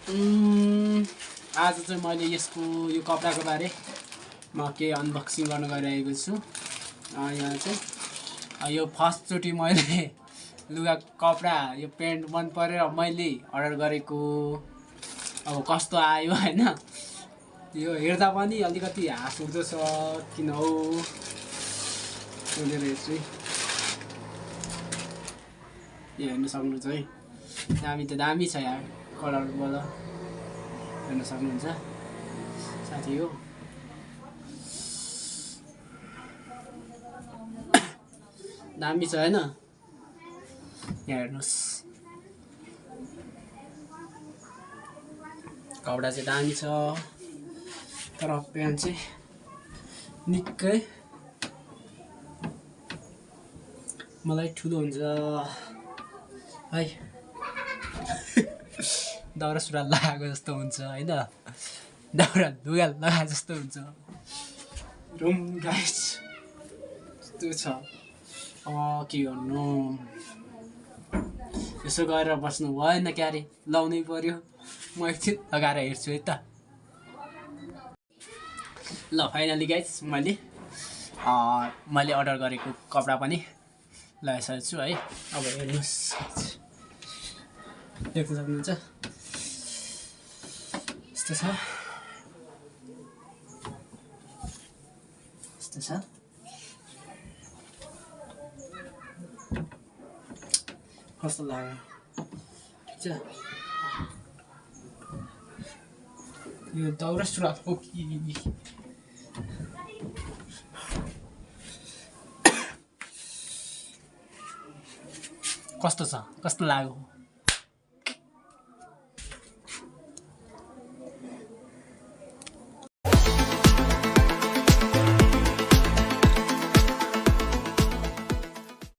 आज चाहिँ मैले यसको यो कपडाको बारेमा केही अनबक्सिङ गर्न गइरहेको छु। यहाँ चाहिँ यो फर्स्टचोटि मैले लुगा कपडा यो प्यान्ट मन परेर मैले अर्डर गरेको। अब कस्तो आयो हैन, यो हेर्दा पनि अलिकति हाँस उठ्दो छ किन हो खोलेर हेर्छु। यो हेर्न सक्नुहुन्छ है, दामी त दामी छ यार, कलरबाट हेर्न सक्नुहुन्छ साथी हो। दामी छ हैन, यहाँ हेर्नुहोस् कपडा चाहिँ दामी छ, तर प्यान्ट चाहिँ निकै मलाई ठुलो हुन्छ है। दौरा सुरुवाल लगाएको जस्तो हुन्छ हैन, दौरा लुगा लगाए जस्तो हुन्छ। रुम गाइस यस्तो छ, के गर्नु, यसो गरेर बस्नु भएन क्यारे, लाउनै पर्यो। म एकछिन लगाएर हेर्छु है त। ल फाइनली गाइस मैले अर्डर गरेको कपडा पनि लगाइसकेको छु है। अब हेर्नुहोस्, देख्न सक्नुहुन्छ यस्तो छ, यस्तो छ। कस्तो लाग्यो ठिक छ। यो दौरा सुरुवाल हो कि कस्तो छ, कस्तो लाग्यो?